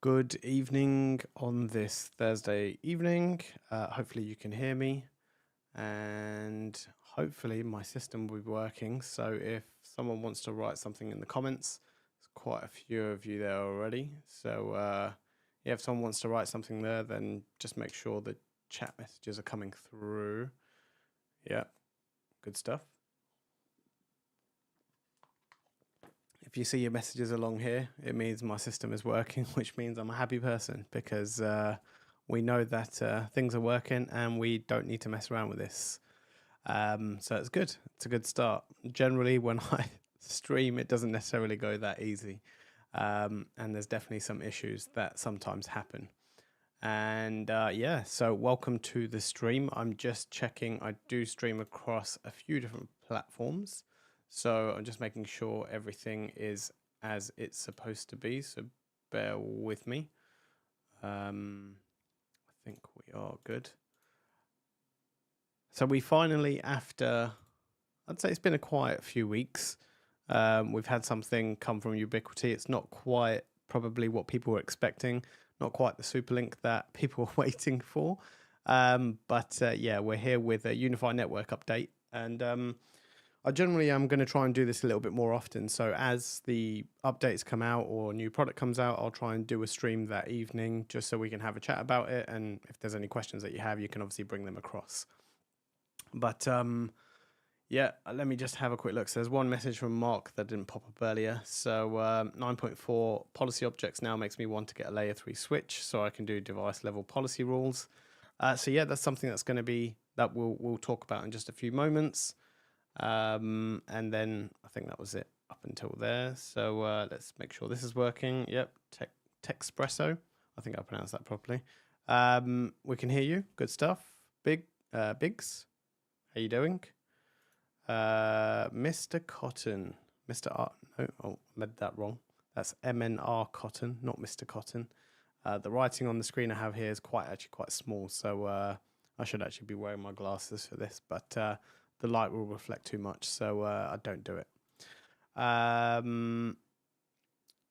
Good evening on this Thursday evening. Hopefully you can hear me and hopefully my system will be working. So if someone wants to write something in the comments, there's quite a few of you there already. So yeah, if someone wants to write something there, then just make sure the chat messages are coming through. Yeah, good stuff. If you see your messages along here, it means my system is working, which means I'm a happy person because we know that things are working and we don't need to mess around with this. So it's good. It's a good start. Generally, when I stream, it doesn't necessarily go that easy. And there's definitely some issues that sometimes happen. And yeah, so welcome to the stream. I'm just checking. I do stream across a few different platforms. So I'm just making sure everything is as it's supposed to be. So bear with me. I think we are good. So we finally, after, I'd say it's been a quiet few weeks, we've had something come from Ubiquiti. It's not quite probably what people were expecting, not quite the super link that people were waiting for. But yeah, we're here with a UniFi network update. And I generally am going to try and do this a little bit more often. So as the updates come out or a new product comes out, I'll try and do a stream that evening just so we can have a chat about it. And if there's any questions that you have, you can obviously bring them across. But yeah, let me just have a quick look. So there's one message from Mark that didn't pop up earlier. So 9.4 policy objects now makes me want to get a layer 3 switch so I can do device level policy rules. So yeah, that's something that's going to be that we'll talk about in just a few moments. And then I think that was it up until there. So let's make sure this is working. Yep, Texpresso. I think I pronounced that properly. We can hear you. Good stuff. Biggs, how you doing? Mr. Cotton. Mr. R. No, oh, I made that wrong. That's MNR Cotton, not Mr. Cotton. The writing on the screen I have here is actually quite small, so I should actually be wearing my glasses for this, but the light will reflect too much, so I don't do it.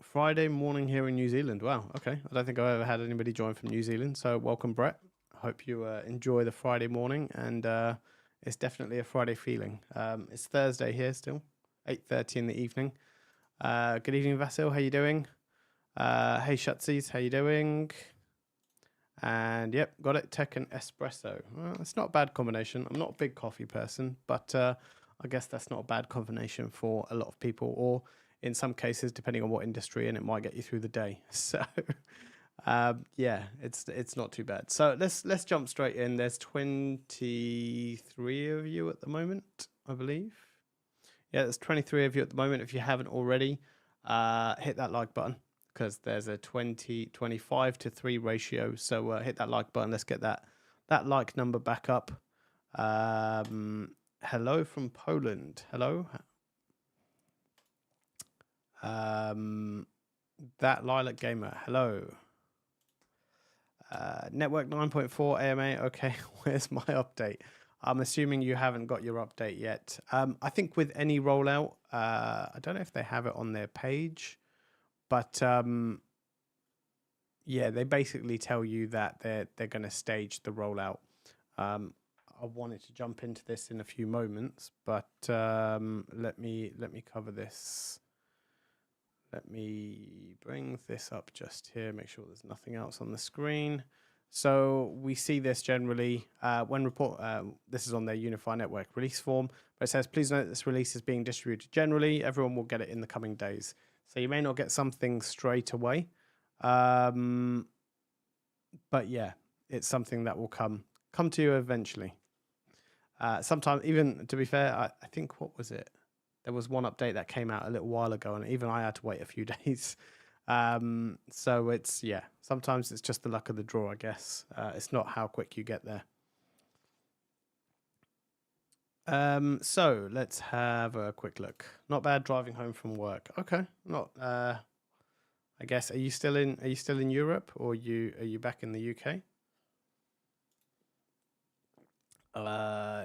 Friday morning here in New Zealand. Wow, okay. I don't think I've ever had anybody join from New Zealand, so welcome, Brett. I hope you enjoy the Friday morning, and it's definitely a Friday feeling. It's Thursday here still, 8:30 in the evening. Good evening, Vasil. How you doing? Hey, Shutsies. How you doing? And yep, got it. Tech and espresso. Well, it's not a bad combination. I'm not a big coffee person, but I guess that's not a bad combination for a lot of people, or in some cases, depending on what industry, and it might get you through the day. So yeah, it's not too bad. So let's jump straight in. There's 23 of you at the moment, I believe. Yeah, there's 23 of you at the moment. If you haven't already, hit that like button because there's a 25 to 3 ratio. So hit that like button. Let's get that like number back up. Hello from Poland. Hello. That Lilac Gamer. Hello. Network 9.4 AMA. Okay, where's my update? I'm assuming you haven't got your update yet. I think with any rollout, I don't know if they have it on their page, but yeah, they basically tell you that they're going to stage the rollout. I wanted to jump into this in a few moments, but let me cover this. Let me bring this up just here, make sure there's nothing else on the screen. So we see this generally when this is on their UniFi network release form, but it says, please note this release is being distributed generally. Everyone will get it in the coming days. So you may not get something straight away. But yeah, it's something that will come to you eventually. Sometimes, even to be fair, I think, what was it? There was one update that came out a little while ago, and even I had to wait a few days. So it's, yeah, sometimes it's just the luck of the draw, I guess. It's not how quick you get there. So let's have a quick look. Not bad driving home from work. Okay, not. I guess are you still in Europe, or are you back in the UK?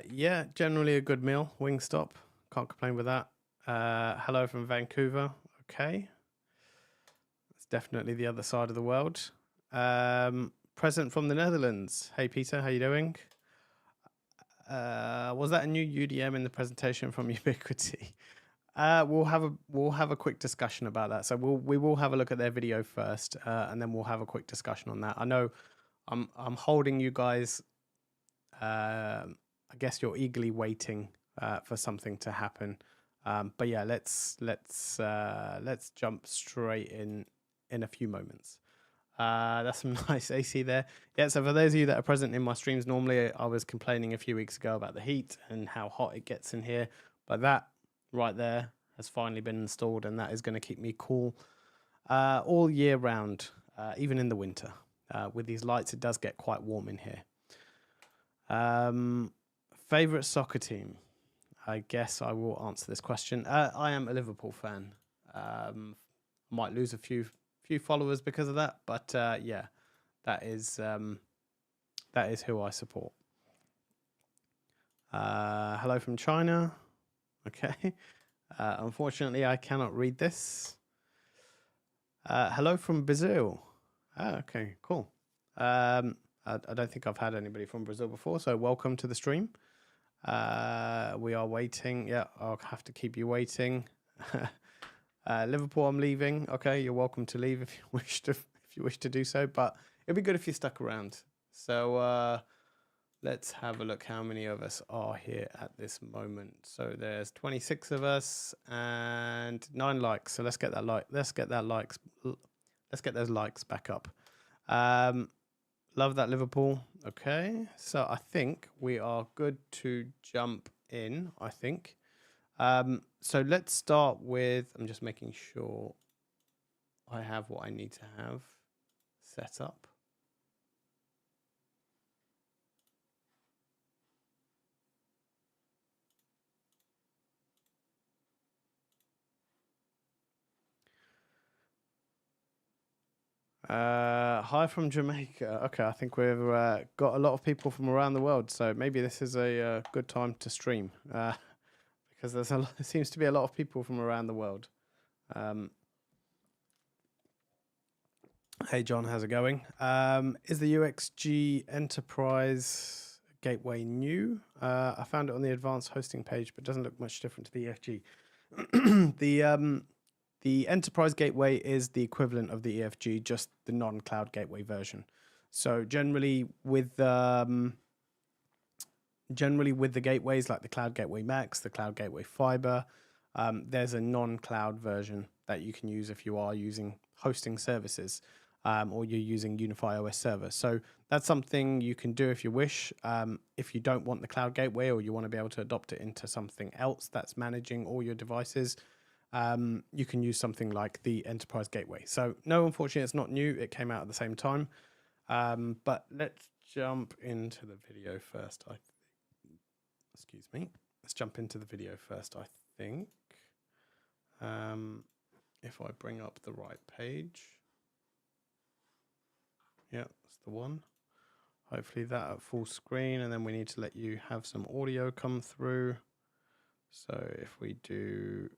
Yeah, generally a good meal. Wingstop, can't complain with that. Hello from Vancouver. Okay. Let's definitely the other side of the world. Present from the Netherlands. Hey, Peter, how you doing? Was that a new UDM in the presentation from Ubiquiti? We'll have a quick discussion about that. So we will have a look at their video first, and then we'll have a quick discussion on that. I know I'm holding you guys. I guess you're eagerly waiting for something to happen. But yeah, let's jump straight in a few moments. That's some nice AC there. Yeah, so for those of you that are present in my streams, normally I was complaining a few weeks ago about the heat and how hot it gets in here, but that right there has finally been installed, and that is going to keep me cool all year round, even in the winter. With these lights, it does get quite warm in here. Favorite soccer team? I guess I will answer this question. I am a Liverpool fan. Might lose a few followers because of that, but yeah, that is who I support. Hello from China. Okay. Unfortunately, I cannot read this. Hello from Brazil. Okay, cool. I don't think I've had anybody from Brazil before, so welcome to the stream. We are waiting. Yeah, I'll have to keep you waiting. Liverpool, I'm leaving. Okay, you're welcome to leave if you wish to do so, but it'd be good if you stuck around. So let's have a look how many of us are here at this moment. So there's 26 of us and 9 likes. So let's get those likes back up. Love that, Liverpool. Okay, so I think we are good to jump in, I think. So let's start with, I'm just making sure I have what I need to have set up. Hi from Jamaica. Okay, I think we've got a lot of people from around the world, so maybe this is a good time to stream. Because there seems to be a lot of people from around the world. Hey John, how's it going? Is the UXG Enterprise Gateway new? I found it on the advanced hosting page, but doesn't look much different to the EFG. The Enterprise Gateway is the equivalent of the EFG, just the non-cloud gateway version. So generally with the gateways like the Cloud Gateway Max, the Cloud Gateway Fiber, there's a non-cloud version that you can use if you are using hosting services or you're using UniFi OS server. So that's something you can do if you wish. If you don't want the Cloud Gateway or you want to be able to adopt it into something else that's managing all your devices, you can use something like the Enterprise Gateway. So no, unfortunately, it's not new. It came out at the same time. But let's jump into the video first, excuse me. Let's jump into the video first, I think. If I bring up the right page. Yeah, that's the one. Hopefully that at full screen, and then we need to let you have some audio come through. So if we do,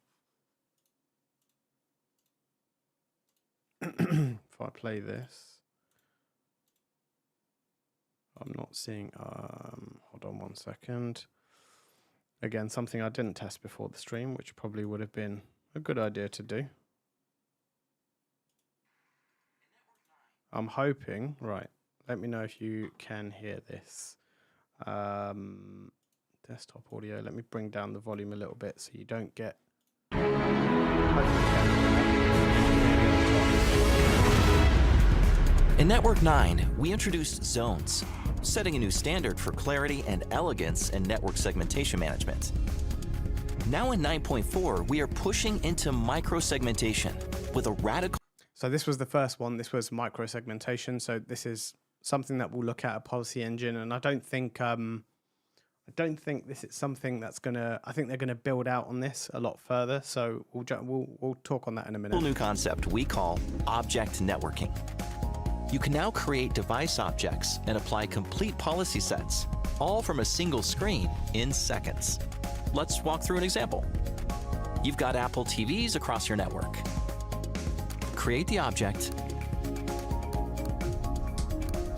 if I play this, I'm not seeing, hold on one second. Again, something I didn't test before the stream, which probably would have been a good idea to do. I'm hoping, right, let me know if you can hear this. Desktop audio, let me bring down the volume a little bit so you don't get... In Network 9, we introduced zones, setting a new standard for clarity and elegance in network segmentation management. Now in 9.4, we are pushing into micro-segmentation with a radical... So this was the first one. This was micro-segmentation. So this is something that we'll look at a policy engine, and I don't think this is something that's gonna. I think they're gonna build out on this a lot further. So we'll talk on that in a minute. New concept we call object networking. You can now create device objects and apply complete policy sets, all from a single screen in seconds. Let's walk through an example. You've got Apple TVs across your network. create the object,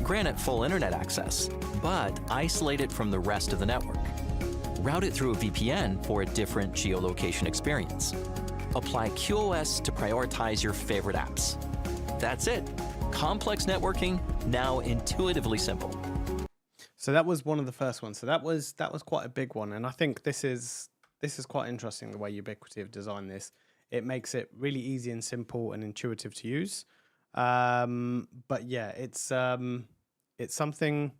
grant it full internet access, but isolate it from the rest of the network. Route it through a VPN for a different geolocation experience. Apply QoS to prioritize your favorite apps. That's it. Complex networking, now intuitively simple. So that was one of the first ones. So that was quite a big one, and I think this is quite interesting the way Ubiquiti have designed this. It makes it really easy and simple and intuitive to use. But yeah, it's something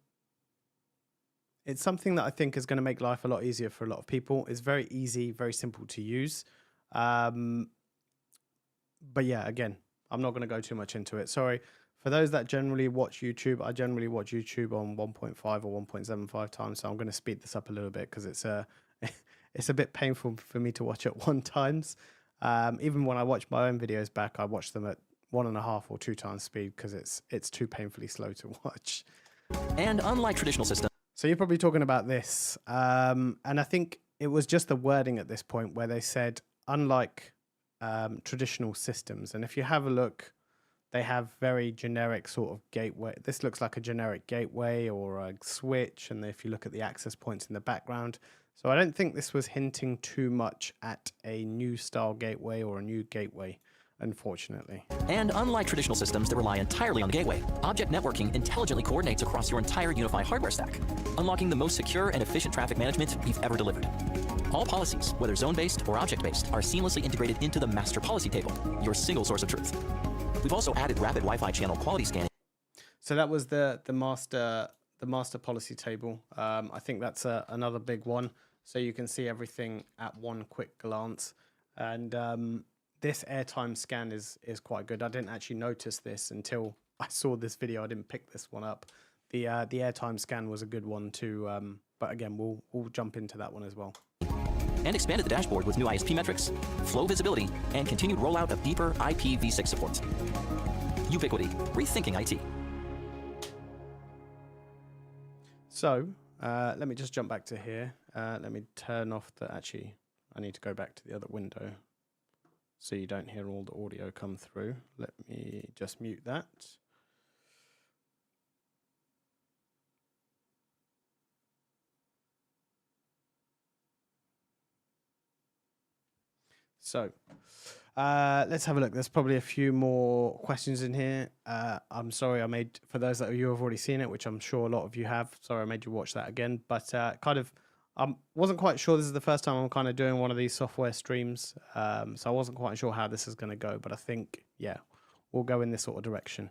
that I think is going to make life a lot easier for a lot of people. It's very easy, very simple to use. But yeah, again, I'm not going to go too much into it. Sorry. For those that generally watch YouTube, I generally watch YouTube on 1.5 or 1.75 times. So I'm going to speed this up a little bit because it's a bit painful for me to watch at 1 times. Even when I watch my own videos back, I watch them at 1.5 or 2 times speed because it's too painfully slow to watch. And unlike traditional systems. So you're probably talking about this. And I think it was just the wording at this point where they said, unlike traditional systems. And if you have a look, they have very generic sort of gateway. This looks like a generic gateway or a switch. And if you look at the access points in the background. So I don't think this was hinting too much at a new style gateway or a new gateway, unfortunately. And unlike traditional systems that rely entirely on the gateway, object networking intelligently coordinates across your entire UniFi hardware stack, unlocking the most secure and efficient traffic management we've ever delivered. All policies, whether zone-based or object-based, are seamlessly integrated into the master policy table, your single source of truth. We've also added rapid Wi-Fi channel quality scanning. So that was the master policy table. I think that's another big one. So you can see everything at one quick glance. And this airtime scan is quite good. I didn't actually notice this until I saw this video. I didn't pick this one up. The airtime scan was a good one too. But again, we'll jump into that one as well. And expanded the dashboard with new ISP metrics, flow visibility, and continued rollout of deeper IPv6 support. Ubiquiti, rethinking IT. So let me just jump back to here. Let me turn off the, actually, I need to go back to the other window so you don't hear all the audio come through. Let me just mute that. So let's have a look. There's probably a few more questions in here. I'm sorry I made, for those that you have already seen it, which I'm sure a lot of you have, sorry I made you watch that again, but kind of, wasn't quite sure. This is the first time I'm kind of doing one of these software streams. So I wasn't quite sure how this is going to go, but I think, yeah, we'll go in this sort of direction.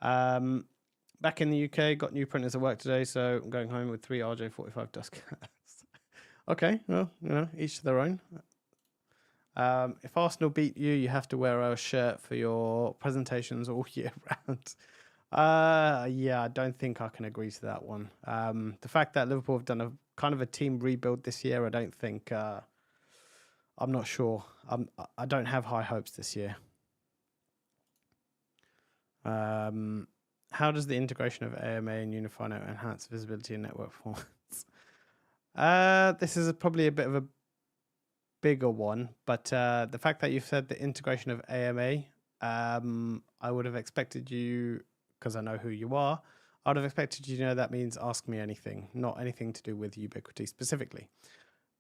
Back in the UK, got new printers at work today, so I'm going home with 3 RJ45 dust caps. Okay, well, you know, each to their own. If Arsenal beat you, you have to wear a shirt for your presentations all year round. Yeah, I don't think I can agree to that one. The fact that Liverpool have done a kind of a team rebuild this year, I don't think, I'm not sure. I don't have high hopes this year. How does the integration of AMA and UniFi enhance visibility and network performance? This is probably a bit of a bigger one, but the fact that you've said the integration of AMA, I would have expected you, because I know who you are, I would have expected you to know that means ask me anything, not anything to do with Ubiquiti specifically.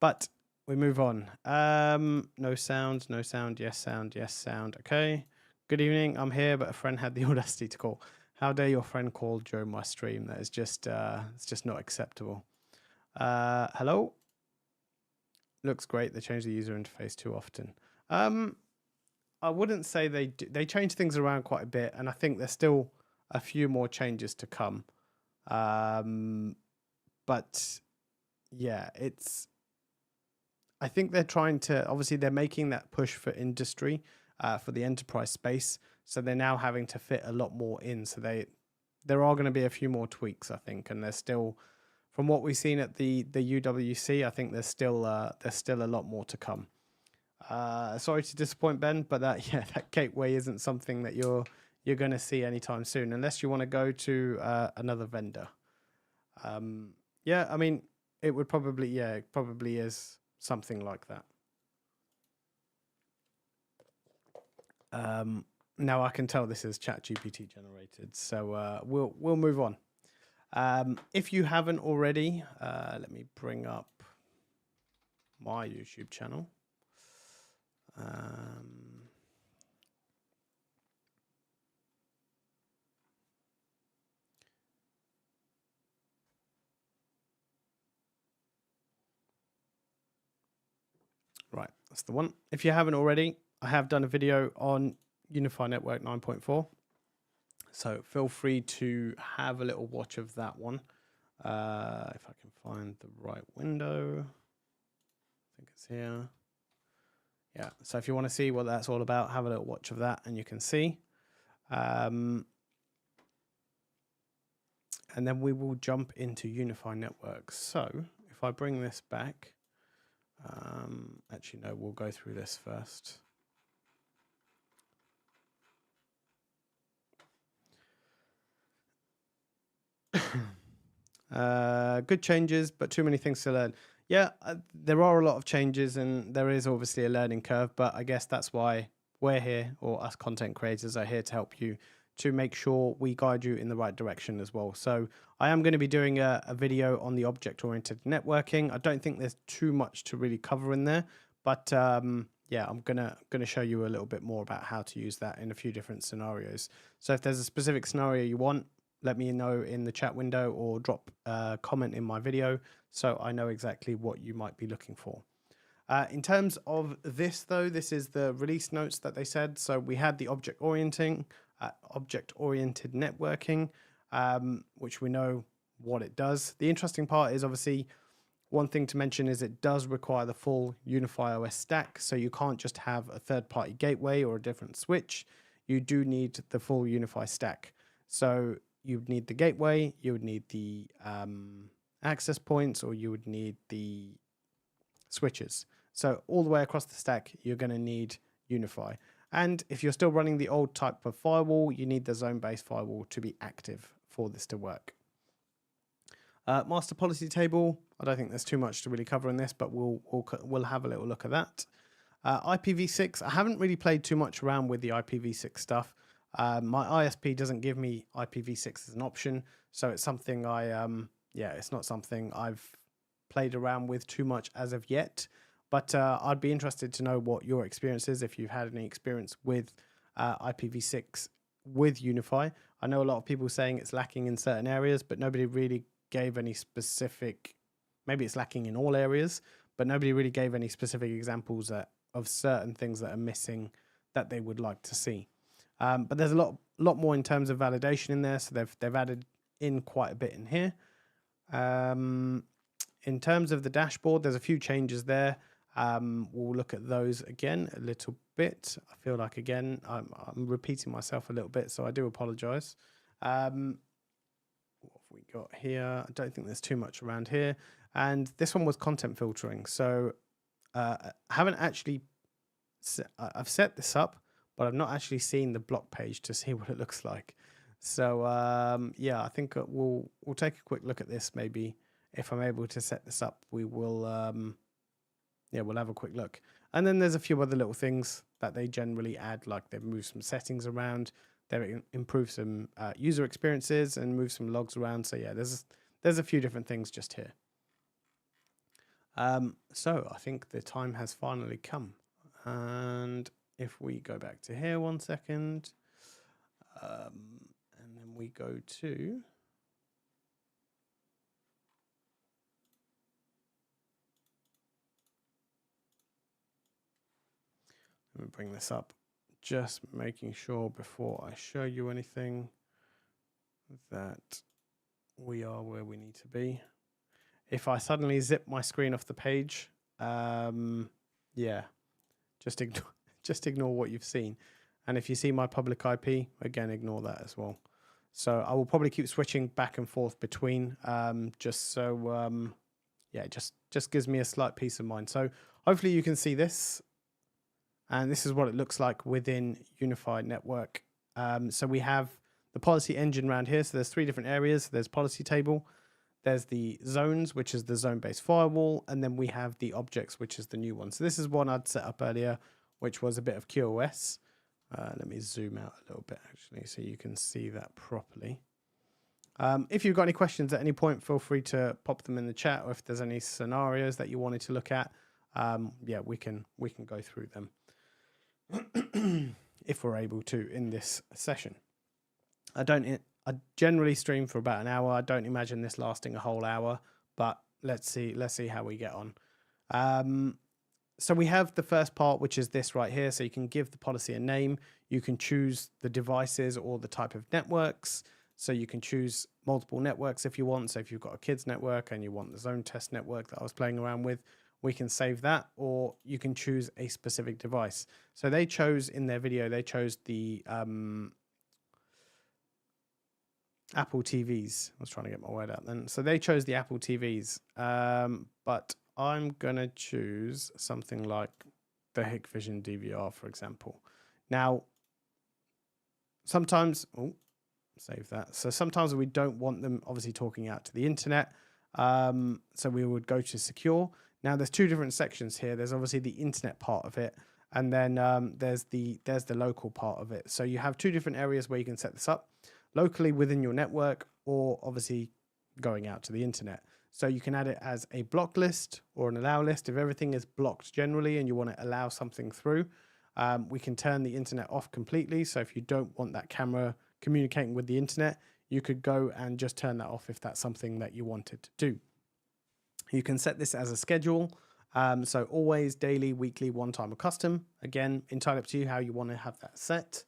But we move on. No sound, no sound, yes sound, yes sound. Okay. Good evening. I'm here, but a friend had the audacity to call. How dare your friend call during my stream? That is just, it's just not acceptable. Hello. Looks great. They change the user interface too often. I wouldn't say they do. They change things around quite a bit, and I think there's still a few more changes to come. But yeah, I think they're trying to, obviously they're making that push for industry, for the enterprise space. So they're now having to fit a lot more in. So there are going to be a few more tweaks, I think, and there's still, from what we've seen at the UWC, I think there's still a lot more to come. Sorry to disappoint, Ben, but that gateway isn't something that you're going to see anytime soon, unless you want to go to another vendor. Yeah, I mean, it would probably, it probably is something like that. Now I can tell this is ChatGPT generated, so we'll move on. If you haven't already, let me bring up my YouTube channel. Right, that's the one. If you haven't already, I have done a video on UniFi Network 9.4. So feel free to have a little watch of that one. If I can find the right window. I think it's here. Yeah, so if you want to see what that's all about, have a little watch of that and you can see. And then we will jump into UniFi Network. So if I bring this back, actually, no, we'll go through this first. Good changes, but too many things to learn. Yeah, there are a lot of changes and there is obviously a learning curve, but I guess that's why we're here, or us content creators are here to help you, to make sure we guide you in the right direction as well. So I am going to be doing a video on the object-oriented networking. I don't think there's too much to really cover in there, but yeah, I'm gonna show you a little bit more about how to use that in a few different scenarios. So if there's a specific scenario you want, let me know in the chat window or drop a comment in my video so I know exactly what you might be looking for. In terms of this, though, this is the release notes that they said. So we had the object-oriented networking, which we know what it does. The interesting part is obviously one thing to mention is it does require the full UniFi OS stack. So you can't just have a third-party gateway or a different switch. You do need the full UniFi stack. So you would need the gateway, you would need the access points, or you would need the switches. So all the way across the stack, you're going to need UniFi. And if you're still running the old type of firewall, you need the zone-based firewall to be active for this to work. Master policy table, I don't think there's too much to really cover in this, but we'll have a little look at that. IPv6, I haven't really played too much around with the IPv6 stuff. My ISP doesn't give me IPv6 as an option, so it's something it's not something I've played around with too much as of yet. But I'd be interested to know what your experience is, if you've had any experience with IPv6 with UniFi. I know a lot of people saying it's lacking in certain areas, but nobody really gave any specific. Maybe it's lacking in all areas, but nobody really gave any specific examples of certain things that are missing that they would like to see. But there's a lot more in terms of validation in there, so they've added in quite a bit in here. In terms of the dashboard, there's a few changes there. We'll look at those again a little bit. I feel like, again, I'm repeating myself a little bit, so I do apologize. What have we got here? I don't think there's too much around here. And this one was content filtering. So I haven't actually, I've set this up, but I've not actually seen the block page to see what it looks like. So yeah, I think we'll take a quick look at this. Maybe if I'm able to set this up, we will we'll have a quick look. And then there's a few other little things that they generally add, like they've moved some settings around, they've improved some user experiences and moved some logs around. So yeah, there's a few different things just here. So I think the time has finally come. And if we go back to here 1 second, and then we go to let me bring this up, just making sure before I show you anything that we are where we need to be. If I suddenly zip my screen off the page, yeah, just ignore what you've seen. And if you see my public IP, again, ignore that as well. So I will probably keep switching back and forth between, just so, yeah, it just gives me a slight peace of mind. So hopefully you can see this. And this is what it looks like within UniFi Network. So we have the policy engine around here. So there's 3 different areas. There's policy table. There's the zones, which is the zone-based firewall. And then we have the objects, which is the new one. So this is one I'd set up earlier, which was a bit of QoS. Let me zoom out a little bit actually so you can see that properly. If you've got any questions at any point, feel free to pop them in the chat, or if there's any scenarios that you wanted to look at, yeah, we can go through them if we're able to in this session. I generally stream for about an hour. I don't imagine this lasting a whole hour, but let's see how we get on. So we have the first part, which is this right here. So you can give the policy a name. You can choose the devices or the type of networks. So you can choose multiple networks if you want. So if you've got a kids network and you want the zone test network that I was playing around with, we can save that, or you can choose a specific device. So they chose in their video, they chose the Apple TVs. I was trying to get my word out then. So they chose the Apple TVs, but I'm going to choose something like the Hikvision DVR, for example. Now, sometimes, save that. So sometimes we don't want them obviously talking out to the internet. So we would go to secure. Now there's two different sections here. There's obviously the internet part of it, and then there's the local part of it. So you have two different areas where you can set this up locally within your network, or obviously going out to the internet. So you can add it as a block list or an allow list. If everything is blocked generally and you want to allow something through, we can turn the internet off completely. So if you don't want that camera communicating with the internet, you could go and just turn that off if that's something that you wanted to do. You can set this as a schedule. So always daily, weekly, one time or custom. Again, entirely up to you how you want to have that set.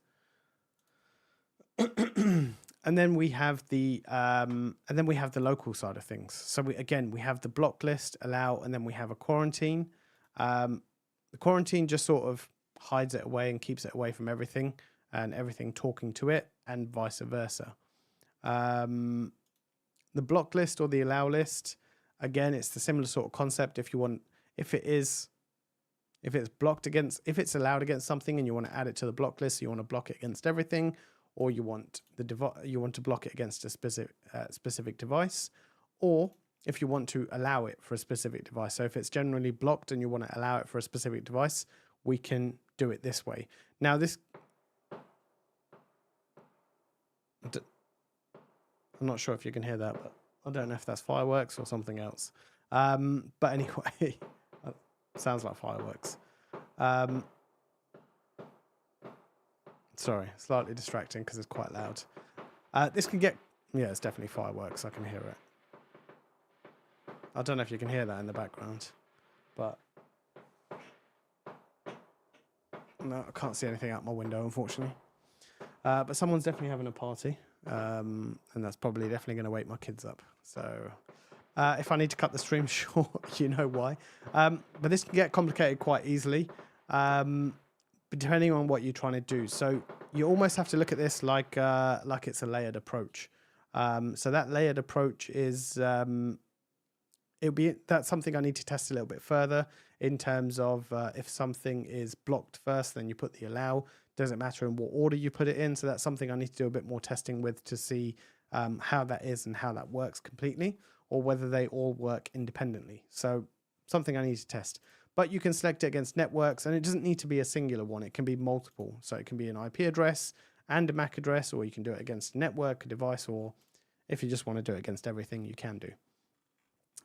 And then we have the local side of things. So we have the block list, allow, and then we have a quarantine. The quarantine just sort of hides it away and keeps it away from everything and everything talking to it, and vice versa. The block list or the allow list, again, it's the similar sort of concept. If it's allowed against something and you want to add it to the block list, so you want to block it against everything, or you want to block it against a specific device, or if you want to allow it for a specific device. So if it's generally blocked and you want to allow it for a specific device, we can do it this way. Now I'm not sure if you can hear that, but I don't know if that's fireworks or something else. But anyway, sounds like fireworks. Sorry, slightly distracting because it's quite loud. This can get, yeah, it's definitely fireworks. I can hear it. I don't know if you can hear that in the background, but no, I can't see anything out my window, unfortunately. But someone's definitely having a party, and that's probably definitely going to wake my kids up. So if I need to cut the stream short, you know why. But this can get complicated quite easily, but depending on what you're trying to do. So you almost have to look at this like it's a layered approach. So that layered approach is that's something I need to test a little bit further in terms of if something is blocked first, then you put the allow. Doesn't matter in what order you put it in. So that's something I need to do a bit more testing with to see how that is and how that works completely, or whether they all work independently. So something I need to test. But you can select it against networks, and it doesn't need to be a singular one. It can be multiple. So it can be an IP address and a MAC address, or you can do it against a network, a device, or if you just want to do it against everything, you can do.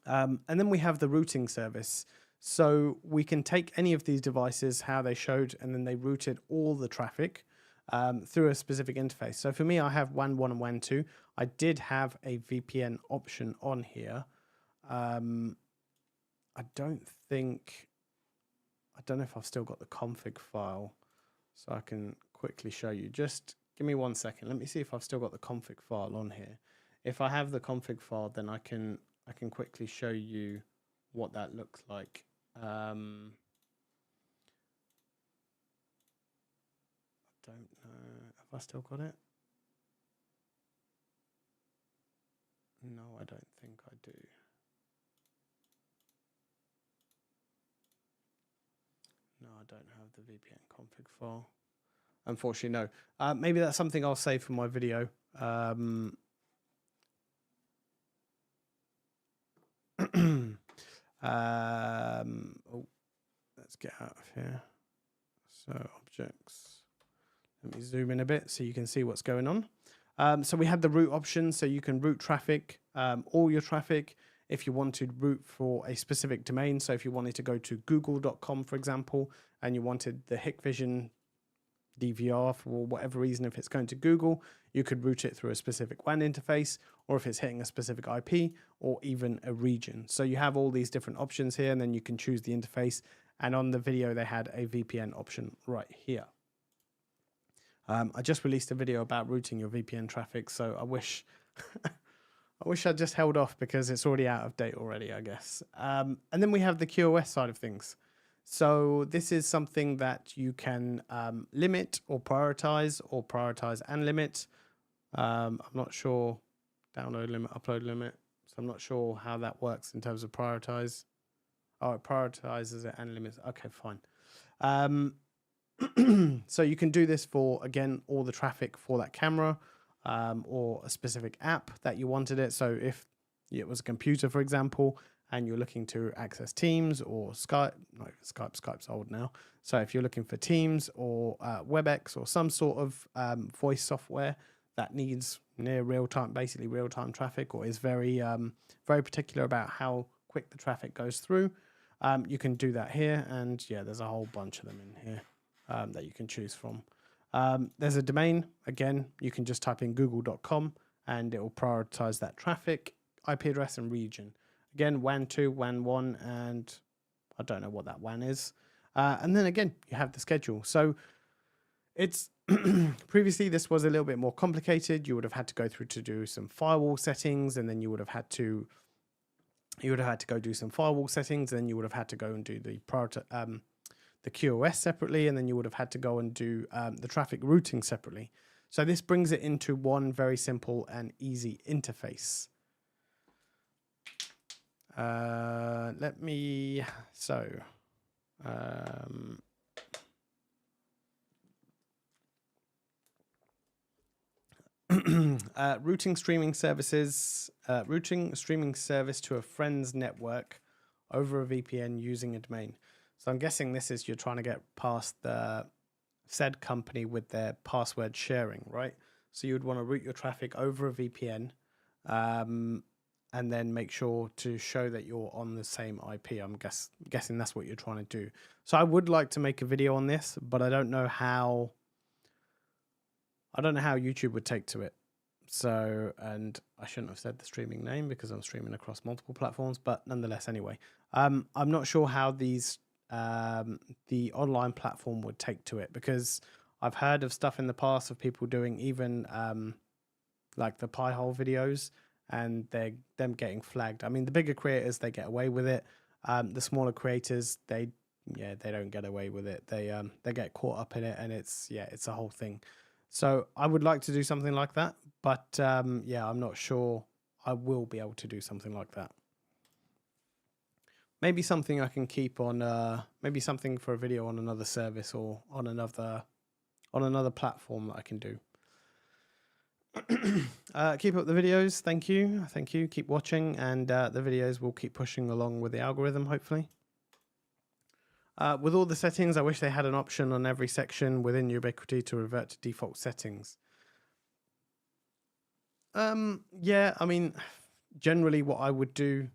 And then we have the routing service. So we can take any of these devices, how they showed, and then they routed all the traffic through a specific interface. So for me, I have WAN 1 and WAN 2. I did have a VPN option on here. I don't know if I've still got the config file, so I can quickly show you. Just give me 1 second. Let me see if I've still got the config file on here. If I have the config file, then I can quickly show you what that looks like. I don't know. Have I still got it? No, I don't think I do. No, I don't have the VPN config file. Unfortunately, no. Maybe that's something I'll save for my video. Let's get out of here. So objects, Let me zoom in a bit so you can see what's going on. So we have the route option, so you can route traffic, all your traffic. If you want to route for a specific domain, so if you wanted to go to google.com, for example, and you wanted the Hikvision DVR for whatever reason, if it's going to Google, you could route it through a specific WAN interface, or if it's hitting a specific IP, or even a region. So you have all these different options here, and then you can choose the interface. And on the video, they had a VPN option right here. I just released a video about routing your VPN traffic, so I wish I wish I'd just held off because it's already out of date already, I guess. And then we have the QoS side of things. So this is something that you can limit or prioritize and limit. I'm not sure, download limit, upload limit. So I'm not sure how that works in terms of prioritize. Oh, it prioritizes it and limits. Okay, fine. So you can do this for, again, all the traffic for that camera, or a specific app that you wanted it. So if it was a computer, for example, and you're looking to access Teams or Skype, no, Skype's old now. So if you're looking for Teams or WebEx or some sort of voice software that needs near real-time, basically real-time traffic, or is very, very particular about how quick the traffic goes through, you can do that here. And yeah, there's a whole bunch of them in here that you can choose from. There's a domain. Again, you can just type in google.com and it will prioritize that traffic, IP address, and region. Again, WAN 2, WAN 1, and I don't know what that WAN is. And then again, you have the schedule. So it's previously this was a little bit more complicated. You would have had to go through to do some firewall settings, and then you would have had to go do some firewall settings, and then you would have had to go and do the QoS separately, and then you would have had to go and do the traffic routing separately. So this brings it into one very simple and easy interface. Routing streaming services, routing streaming service to a friend's network over a VPN using a domain. So I'm guessing this is you're trying to get past the said company with their password sharing, right? So you would want to route your traffic over a VPN, and then make sure to show that you're on the same IP. I'm guessing that's what you're trying to do. So I would like to make a video on this, but I don't know how YouTube would take to it. So, and I shouldn't have said the streaming name because I'm streaming across multiple platforms, but nonetheless, anyway, I'm not sure how these the online platform would take to it, because I've heard of stuff in the past of people doing even like the pie hole videos, and them getting flagged. I mean, the bigger creators, they get away with it. The smaller creators, they don't get away with it. They get caught up in it, and it's a whole thing. So I would like to do something like that, but yeah, I'm not sure I will be able to do something like that. Maybe something I can keep on, maybe something for a video on another service or on another platform that I can do. Keep up the videos. Thank you. Keep watching, and the videos will keep pushing along with the algorithm, hopefully. With all the settings, I wish they had an option on every section within Ubiquiti to revert to default settings. Yeah, I mean, generally what I would do,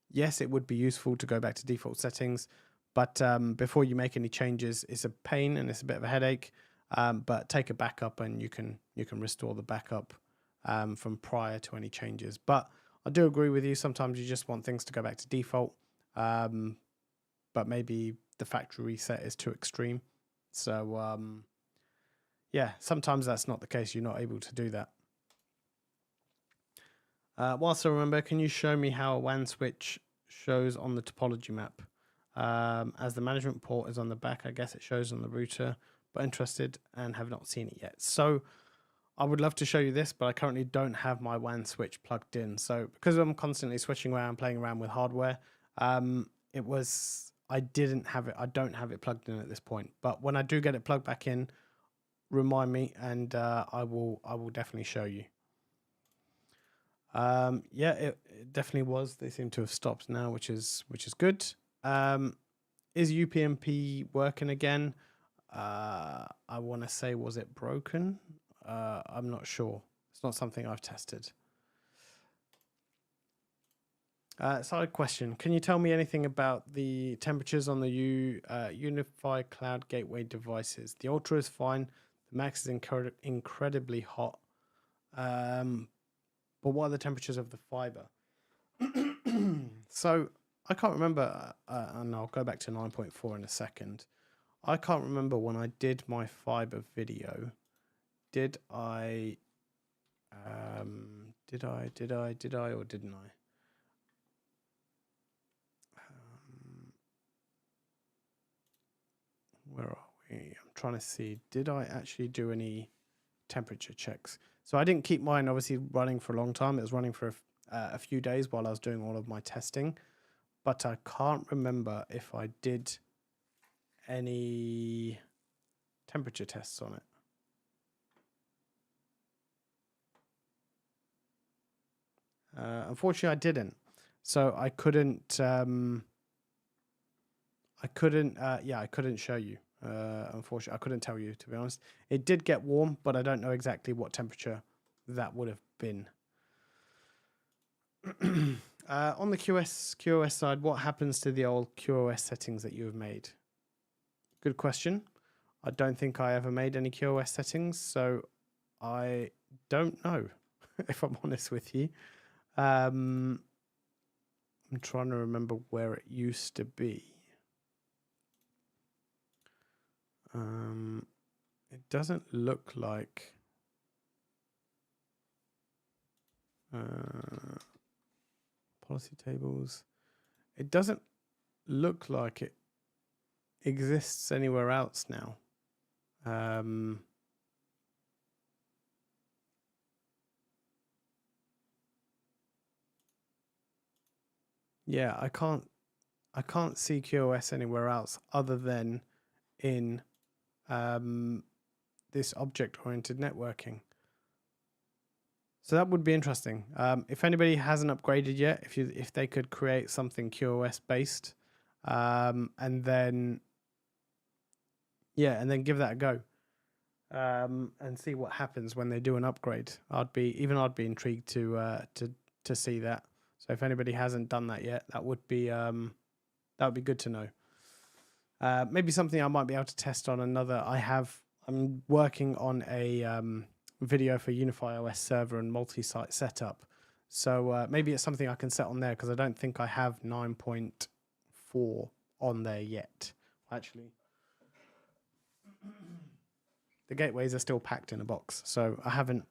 yes, it would be useful to go back to default settings, but before you make any changes, it's a pain and it's a bit of a headache. But take a backup, and you can restore the backup from prior to any changes. But I do agree with you. Sometimes you just want things to go back to default, but maybe the factory reset is too extreme. So yeah, sometimes that's not the case. You're not able to do that. Whilst I remember, can you show me how a WAN switch shows on the topology map? As the management port is on the back, I guess it shows on the router, but interested and have not seen it yet. So I would love to show you this, but I currently don't have my WAN switch plugged in. So because I'm constantly switching around, playing around with hardware, I don't have it plugged in at this point. But when I do get it plugged back in, remind me, and I will definitely show you. Yeah, it definitely was. They seem to have stopped now, which is good. Is UPnP working again? I want to say, was it broken? I'm not sure. It's not something I've tested. Side question. Can you tell me anything about the temperatures on the UniFi Cloud Gateway devices? The Ultra is fine. The Max is incredibly hot. But what are the temperatures of the fiber? So I can't remember, and I'll go back to 9.4 in a second. I can't remember when I did my fiber video. Did I, or didn't I? Where are we? I'm trying to see. Did I actually do any temperature checks? So I didn't keep mine obviously running for a long time. It was running for a few days while I was doing all of my testing. But I can't remember if I did any temperature tests on it. Unfortunately, I didn't. So I couldn't. I couldn't show you. Unfortunately, I couldn't tell you, to be honest. It did get warm, but I don't know exactly what temperature that would have been. On the QoS side, what happens to the old QoS settings that you have made? Good question. I don't think I ever made any QoS settings, so I don't know, if I'm honest with you. I'm trying to remember where it used to be. It doesn't look like policy tables. It doesn't look like it exists anywhere else now. Yeah, I can't see QoS anywhere else other than in this object-oriented networking. So that would be interesting. If anybody hasn't upgraded yet, if they could create something QoS based, and then give that a go, and see what happens when they do an upgrade. I'd be intrigued to see that. So if anybody hasn't done that yet, that would be good to know. Maybe something I might be able to test on another. I'm working on a video for UniFi OS server and multi-site setup. So maybe it's something I can set on there, because I don't think I have 9.4 on there yet. Actually, the gateways are still packed in a box, so I haven't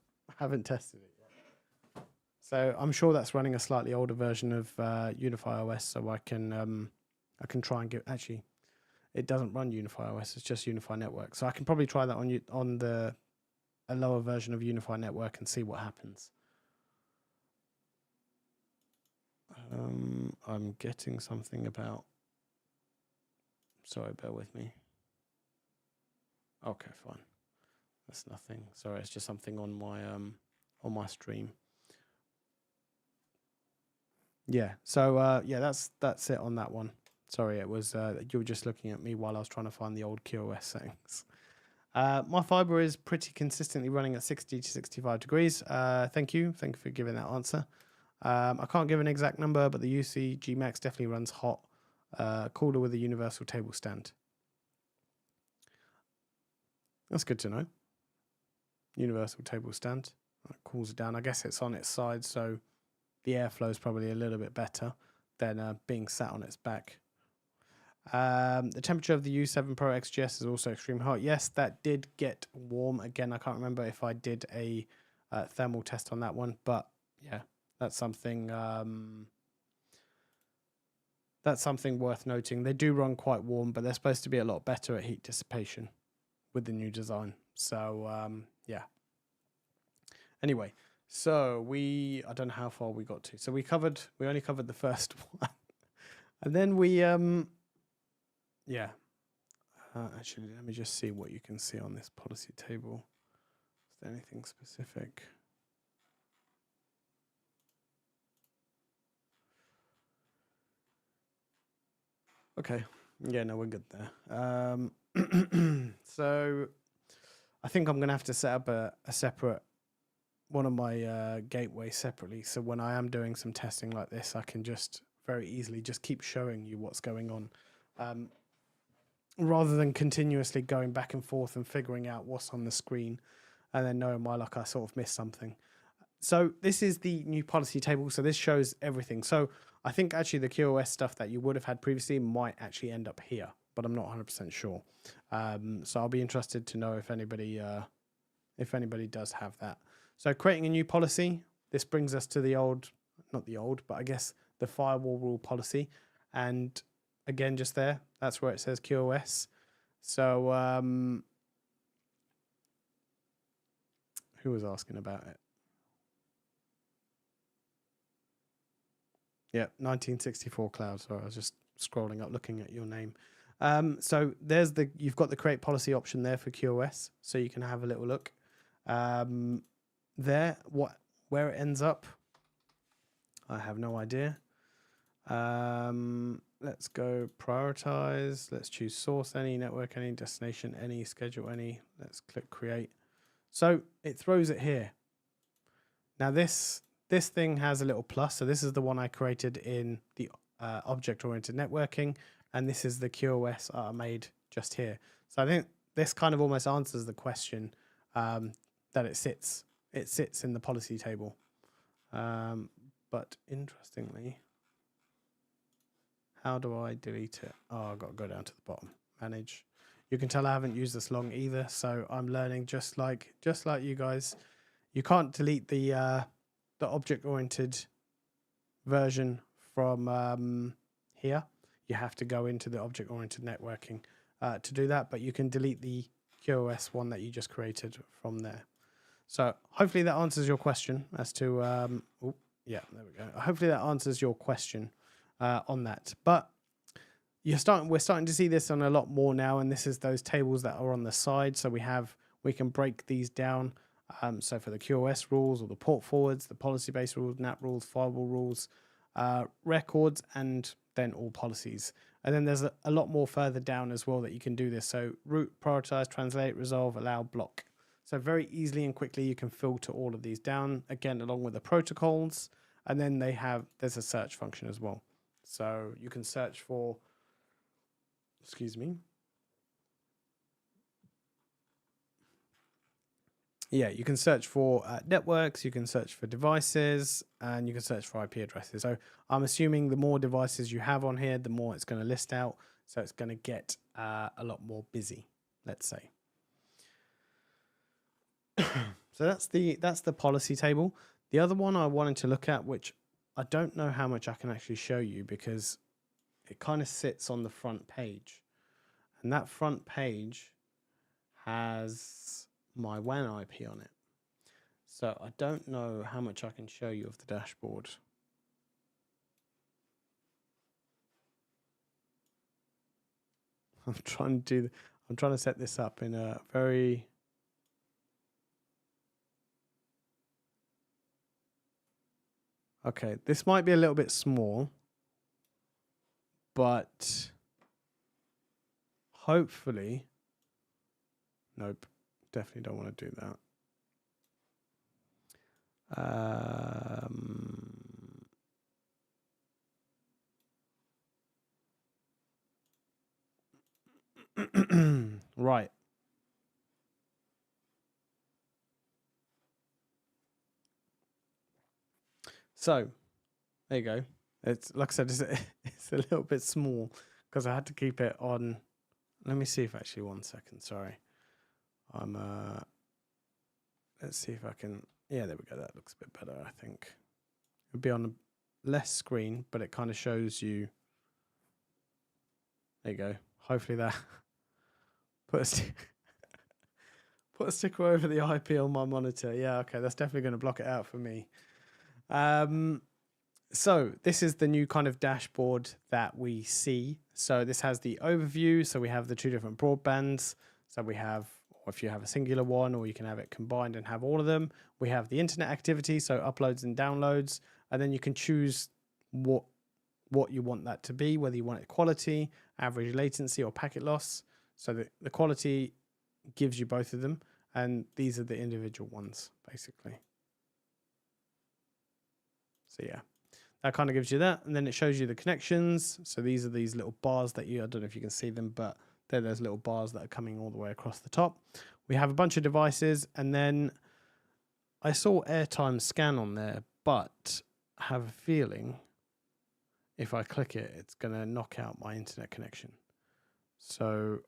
tested it yet. So I'm sure that's running a slightly older version of UniFi OS, so I can try and give. Actually, it doesn't run UniFi OS; it's just UniFi Network. So I can probably try that on a lower version of UniFi Network and see what happens. I'm getting something about. Sorry, bear with me. Okay, fine. That's nothing. Sorry, it's just something on my stream. Yeah. So that's it on that one. Sorry, it was you were just looking at me while I was trying to find the old QoS settings. My fiber is pretty consistently running at 60 to 65 degrees. Thank you for giving that answer. I can't give an exact number, but the UC Gmax definitely runs hot, cooler with a universal table stand. That's good to know. Universal table stand. That cools it down. I guess it's on its side, so the airflow is probably a little bit better than being sat on its back. The temperature of the U7 Pro XGS is also extremely hot. Yes, that did get warm. Again, I can't remember if I did a thermal test on that one, but yeah, that's something worth noting. They do run quite warm, but they're supposed to be a lot better at heat dissipation with the new design. So yeah. Anyway, so I don't know how far we got to. So we only covered the first one, and then we yeah. Actually, let me just see what you can see on this policy table. Is there anything specific? Okay, Yeah, no, we're good there. So I think I'm going to have to set up a separate one of my gateways separately. So when I am doing some testing like this, I can just very easily just keep showing you what's going on. Rather than continuously going back and forth and figuring out what's on the screen and then knowing why like I sort of missed something. So this is the new policy table. So this shows everything. So I think actually the QoS stuff that you would have had previously might actually end up here, but I'm not 100% sure. So I'll be interested to know if anybody does have that. So creating a new policy, this brings us to the old, not the old, but I guess the firewall rule policy. And again, just there, that's where it says QoS. So who was asking about it? Yeah, 1964 cloud. Sorry, I was just scrolling up, looking at your name. So there's you've got the create policy option there for QoS, so you can have a little look. There, where it ends up, I have no idea. Let's go prioritize. Let's choose source any, network any, destination any, schedule any. Let's click create. So it throws it here. Now this thing has a little plus. So this is the one I created in the object-oriented networking, and this is the QoS I made just here. So I think this kind of almost answers the question that it sits in the policy table. But interestingly, how do I delete it? Oh, I've got to go down to the bottom. Manage. You can tell I haven't used this long either, so I'm learning just like you guys. You can't delete the object-oriented version from here. You have to go into the object-oriented networking to do that, but you can delete the QoS one that you just created from there. So hopefully that answers your question as to, yeah, there we go. Hopefully that answers your question on that. But we're starting to see this on a lot more now, and this is those tables that are on the side. So we can break these down. So for the QoS rules or the port forwards, the policy-based rules, NAT rules, firewall rules, records, and then all policies. And then there's a lot more further down as well that you can do this. So route, prioritize, translate, resolve, allow, block. So very easily and quickly you can filter all of these down, again, along with the protocols. And then there's a search function as well. So you can search for, excuse me. Yeah, you can search for networks, you can search for devices, and you can search for IP addresses. So I'm assuming the more devices you have on here, the more it's going to list out. So it's going to get a lot more busy, let's say. So that's the policy table. The other one I wanted to look at, which I don't know how much I can actually show you because it kind of sits on the front page. And that front page has my WAN IP on it. So I don't know how much I can show you of the dashboard. I'm trying to set this up in a very okay, this might be a little bit small, but hopefully, nope, definitely don't want to do that. Right. So there you go. It's like I said, it's a little bit small because I had to keep it on. Let me see if actually 1 second. Sorry, let's see if I can. Yeah, there we go. That looks a bit better. I think it'll be on a less screen, but it kind of shows you. There you go. Hopefully that put a sticker over the IP on my monitor. Yeah, okay, that's definitely going to block it out for me. So this is the new kind of dashboard that we see. So this has the overview. So we have the two different broadbands. So we have, or if you have a singular one, or you can have it combined and have all of them. We have the internet activity, so uploads and downloads, and then you can choose what what you want that to be, whether you want it quality, average latency, or packet loss. So the quality gives you both of them, and these are the individual ones, basically. So yeah, that kind of gives you that, and then it shows you the connections. So these are these little bars that I don't know if you can see them, but they're those little bars that are coming all the way across the top. We have a bunch of devices, and then I saw airtime scan on there, but I have a feeling if I click it, it's going to knock out my internet connection. So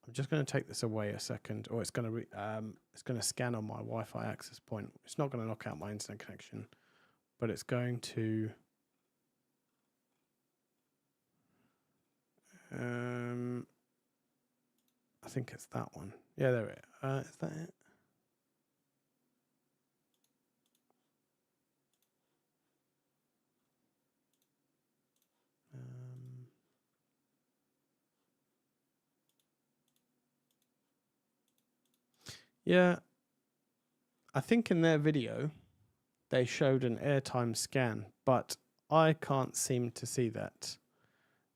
I'm just going to take this away a second, or it's going to scan on my Wi-Fi access point. It's not going to knock out my internet connection, but it's going to I think it's that one. Yeah, there it is. Is that it? Yeah, I think in their video they showed an airtime scan, but I can't seem to see that.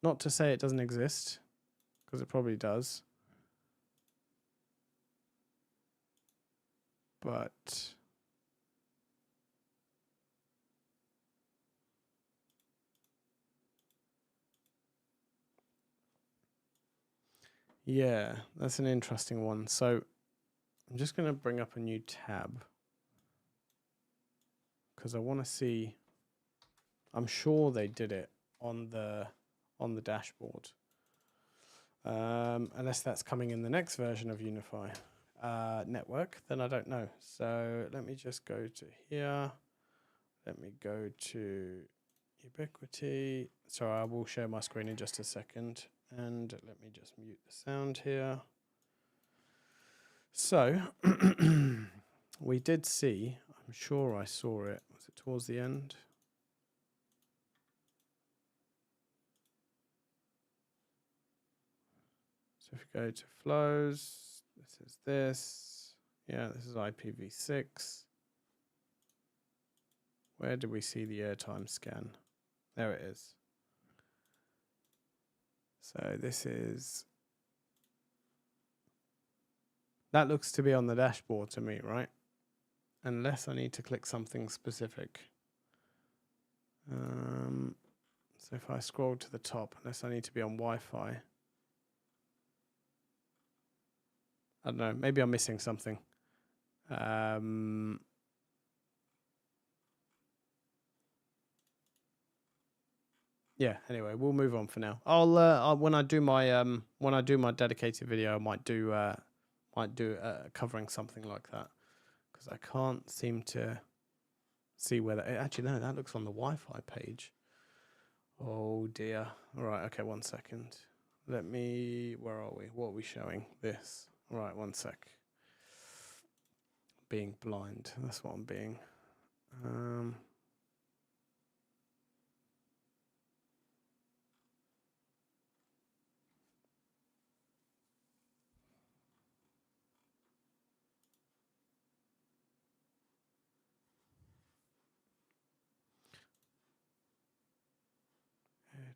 Not to say it doesn't exist, because it probably does. But yeah, that's an interesting one. So I'm just going to bring up a new tab because I want to see. I'm sure they did it on the dashboard, unless that's coming in the next version of UniFi network. Then I don't know. So let me just go to here. Let me go to Ubiquiti. So I will share my screen in just a second, and let me just mute the sound here. So we did see, I'm sure I saw it. Was it towards the end? So if you go to flows, this is this. Yeah, this is IPv6. Where do we see the airtime scan? There it is. So this is, that looks to be on the dashboard to me, right? Unless I need to click something specific. So if I scroll to the top, unless I need to be on Wi-Fi. I don't know, maybe I'm missing something. Yeah, anyway, we'll move on for now. I'll when I do my dedicated video, I might do covering something like that, because I can't seem to see where that, actually no, that looks on the Wi-Fi page. Oh dear. All right, okay, 1 second. Let me, where are we? What are we showing? This. All right, 1 sec. Being blind. That's what I'm being.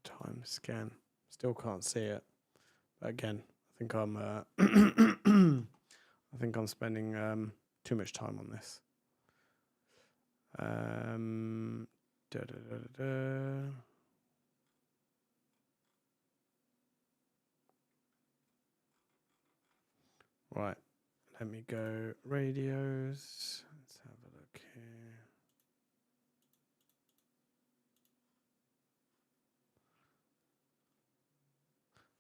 Time scan. Still can't see it. But again, I think I'm I think I'm spending too much time on this. Right, let me go radios. Let's have a look here.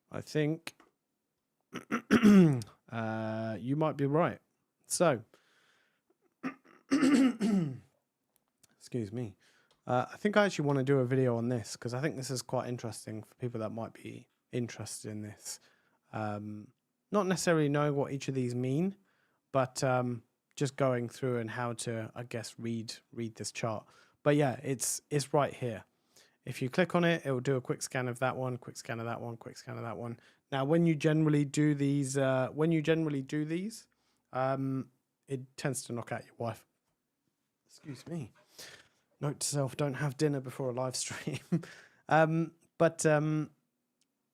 I think you might be right. So, excuse me. I think I actually want to do a video on this because I think this is quite interesting for people that might be interested in this. Not necessarily knowing what each of these mean, but just going through and how to, I guess, read this chart. But yeah, it's right here. If you click on it, it will do a quick scan of that one, quick scan of that one, quick scan of that one. Now, when you generally do these, it tends to knock out your Wi-Fi. Excuse me. Note to self: don't have dinner before a live stream. But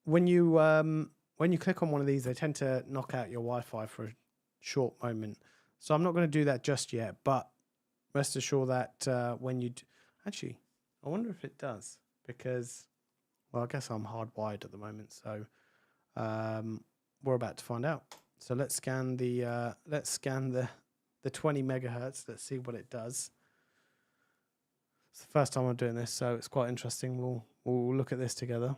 when you click on one of these, they tend to knock out your Wi-Fi for a short moment. So I'm not going to do that just yet, but rest assured that when you actually, I wonder if it does, because, well, I guess I'm hardwired at the moment, so we're about to find out. So let's scan the 20 megahertz. Let's see what it does. It's the first time I'm doing this, so it's quite interesting. We'll look at this together.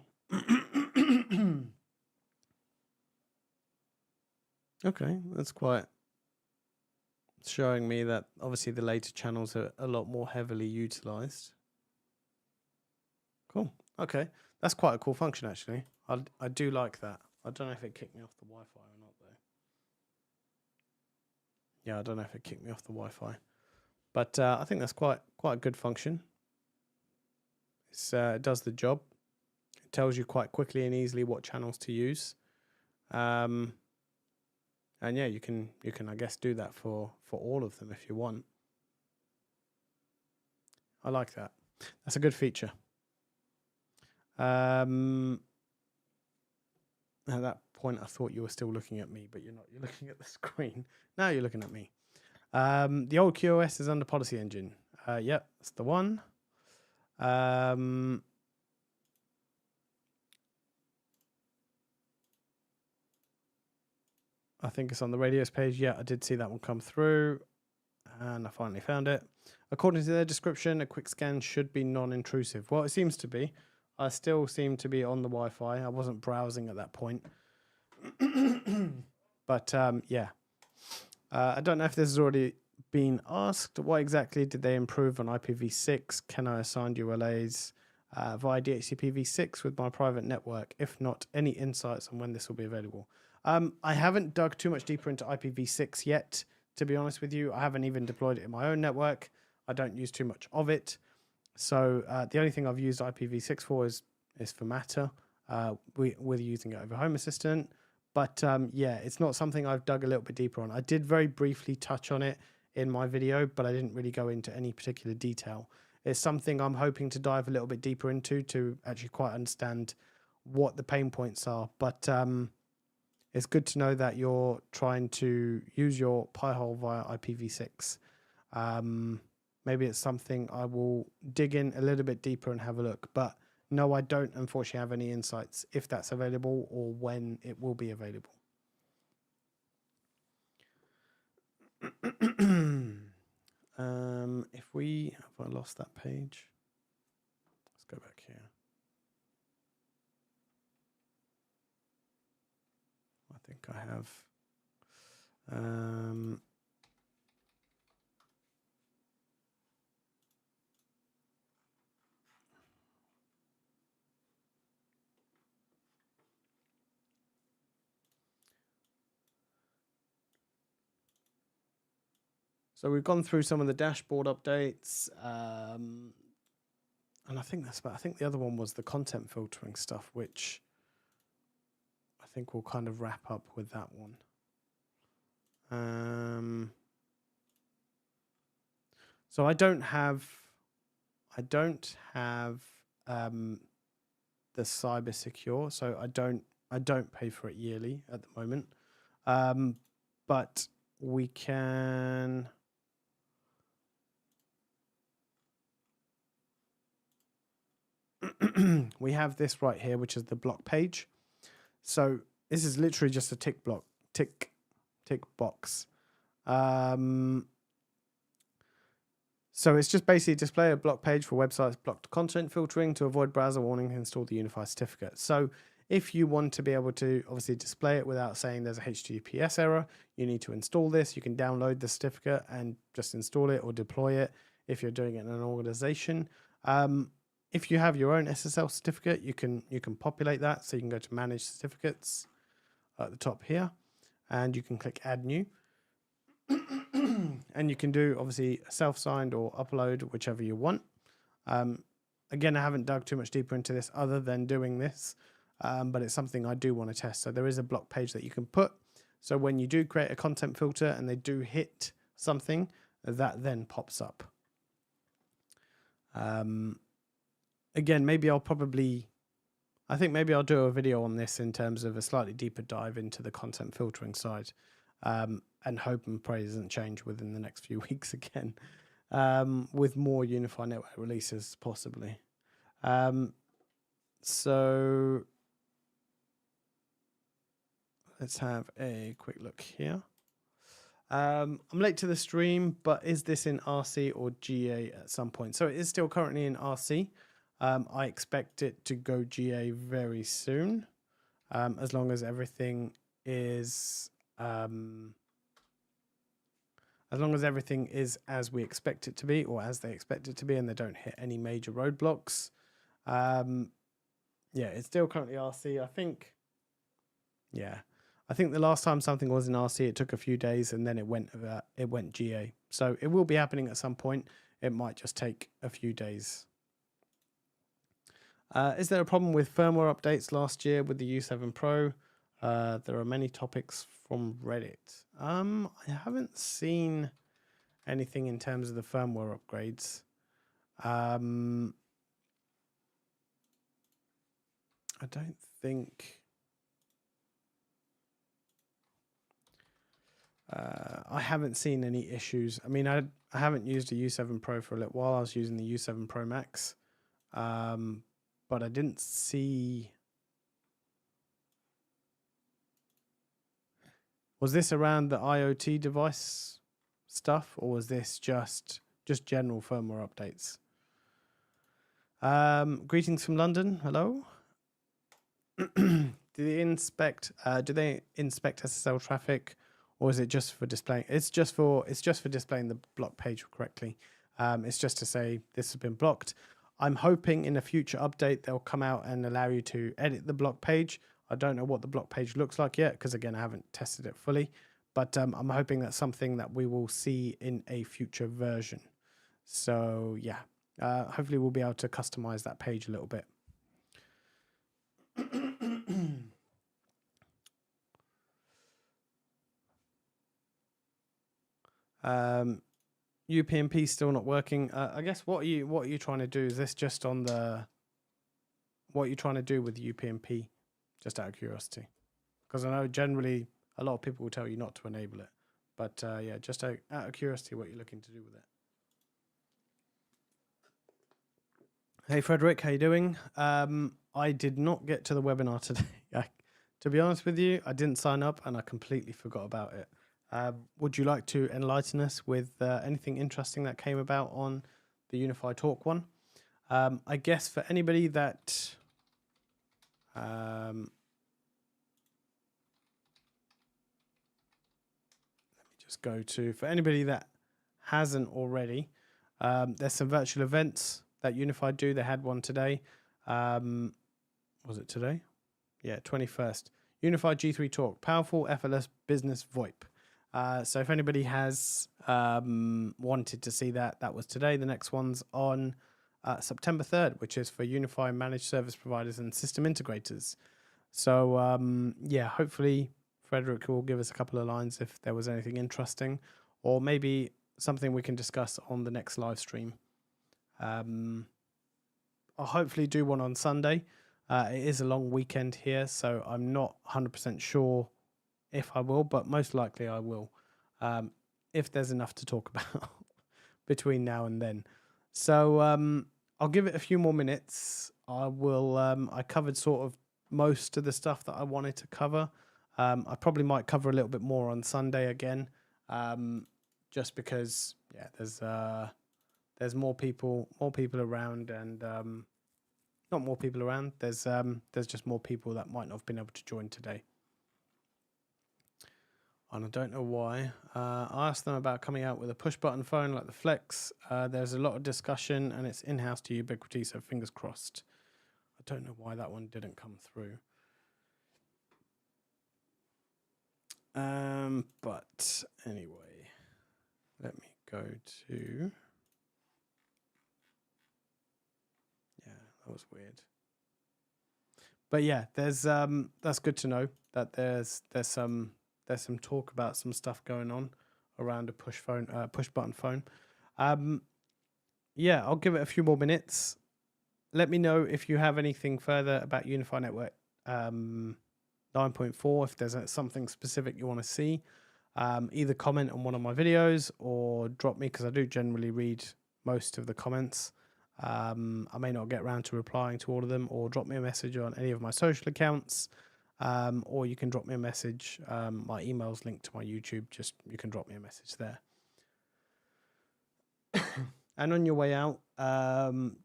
Okay, that's quite showing me that obviously the later channels are a lot more heavily utilized. Cool. Okay, that's quite a cool function actually. I do like that. I don't know if it kicked me off the Wi-Fi or not though. Yeah, I don't know if it kicked me off the Wi-Fi, but I think that's quite a good function. It does the job. It tells you quite quickly and easily what channels to use. And yeah, you can I guess do that for all of them if you want. I like that. That's a good feature. At that point, I thought you were still looking at me, but you're not. You're looking at the screen. Now you're looking at me. The old QoS is under Policy Engine. Yep, that's the one. I think it's on the radios page. Yeah, I did see that one come through, and I finally found it. According to their description, a quick scan should be non-intrusive. Well, it seems to be. I still seem to be on the Wi-Fi. I wasn't browsing at that point. But yeah. I don't know if this has already been asked. What exactly did they improve on IPv6? Can I assign ULAs via DHCP-v6 with my private network? If not, any insights on when this will be available? I haven't dug too much deeper into IPv6 yet, to be honest with you. I haven't even deployed it in my own network. I don't use too much of it. So the only thing I've used IPv6 for is for Matter. We're using it over Home Assistant. But yeah, it's not something I've dug a little bit deeper on. I did very briefly touch on it in my video, but I didn't really go into any particular detail. It's something I'm hoping to dive a little bit deeper into to actually quite understand what the pain points are. But it's good to know that you're trying to use your Pi-hole via IPv6. Maybe it's something I will dig in a little bit deeper and have a look. But no, I don't unfortunately have any insights if that's available or when it will be available. Have I lost that page? Let's go back here. I think I have. So we've gone through some of the dashboard updates, and I think that's about. I think the other one was the content filtering stuff, which I think we'll kind of wrap up with that one. So I don't have the Cyber Secure, so I don't pay for it yearly at the moment, but we can. We have this right here, which is the block page. So this is literally just a tick box. So it's just basically display a block page for websites blocked content filtering to avoid browser warning and install the UniFi certificate. So if you want to be able to obviously display it without saying there's a HTTPS error, you need to install this. You can download the certificate and just install it or deploy it if you're doing it in an organization. If you have your own SSL certificate, you can populate that. So you can go to Manage Certificates at the top here, and you can click Add New. And you can do obviously self-signed or upload, whichever you want. Again, I haven't dug too much deeper into this other than doing this, but it's something I do want to test. So there is a block page that you can put. So when you do create a content filter and they do hit something, that then pops up. again, maybe I think maybe I'll do a video on this in terms of a slightly deeper dive into the content filtering side, and hope and pray doesn't change within the next few weeks again, with more UniFi network releases possibly. So let's have a quick look here. I'm late to the stream, but is this in RC or GA at some point? So it is still currently in RC. I expect it to go GA very soon, as long as everything is as we expect it to be, or as they expect it to be, and they don't hit any major roadblocks. Yeah, it's still currently RC. I think the last time something was in RC, it took a few days and then it went GA. So it will be happening at some point. It might just take a few days. Is there a problem with firmware updates last year with the U7 Pro? There are many topics from Reddit. I haven't seen anything in terms of the firmware upgrades. I don't think... I haven't seen any issues. I mean, I haven't used a U7 Pro for a little while. I was using the U7 Pro Max. But I didn't see... Was this around the IoT device stuff, or was this just general firmware updates? Greetings from London. Hello. Do they inspect SSL traffic, or is it just for displaying? It's just for displaying the block page correctly. It's just to say this has been blocked. I'm hoping in a future update they'll come out and allow you to edit the block page. I don't know what the block page looks like yet, because again I haven't tested it fully, but I'm hoping that's something that we will see in a future version. So yeah, hopefully we'll be able to customize that page a little bit. UPnP still not working. I guess what are you trying to do? Is this just on the... What are you trying to do with UPnP? Just out of curiosity, because I know generally a lot of people will tell you not to enable it, but yeah, just out of curiosity, what you're looking to do with it. Hey Frederick, how you doing? I did not get to the webinar today. To be honest with you, I didn't sign up and I completely forgot about it. Would you like to enlighten us with anything interesting that came about on the UniFi Talk one? I guess for anybody that... let me just go to... For anybody that hasn't already, there's some virtual events that UniFi do. They had one today. Was it today? Yeah, 21st. UniFi G3 Talk, powerful, effortless business VoIP. So if anybody has wanted to see that, that was today. The next one's on September 3rd, which is for UniFi managed service providers and system integrators. So yeah, hopefully Frederick will give us a couple of lines if there was anything interesting, or maybe something we can discuss on the next live stream. I'll hopefully do one on Sunday. It is a long weekend here, so I'm not 100% sure if I will, but most likely I will, if there's enough to talk about between now and then. So I'll give it a few more minutes. I will. I covered sort of most of the stuff that I wanted to cover. I probably might cover a little bit more on Sunday again, just because there's more people around, and not more people around. There's just more people that might not have been able to join today. And I don't know why. I asked them about coming out with a push-button phone like the Flex. There's a lot of discussion, and it's in-house to Ubiquiti, so fingers crossed. I don't know why that one didn't come through. But anyway, let me go to... Yeah, that was weird. But yeah, there's that's good to know that there's some talk about some stuff going on around a push button phone. Yeah, I'll give it a few more minutes. let me know if you have anything further about UniFi Network 9.4, if there's something specific you want to see. Either comment on one of my videos or drop me, because I do generally read most of the comments. I may not get around to replying to all of them, or drop me a message on any of my social accounts, or you can drop me a message. My email's linked to my YouTube. Just you can drop me a message there. And on your way out,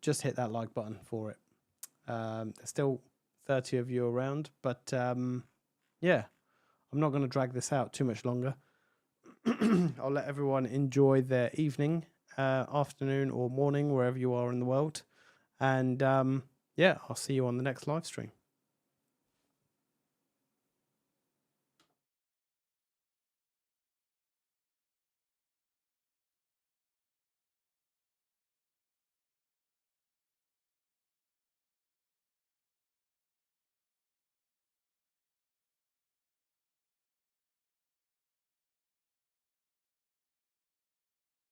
just hit that like button for it. There's still 30 of you around, but yeah, I'm not going to drag this out too much longer. I'll let everyone enjoy their evening, afternoon, or morning, wherever you are in the world. And yeah, I'll see you on the next live stream.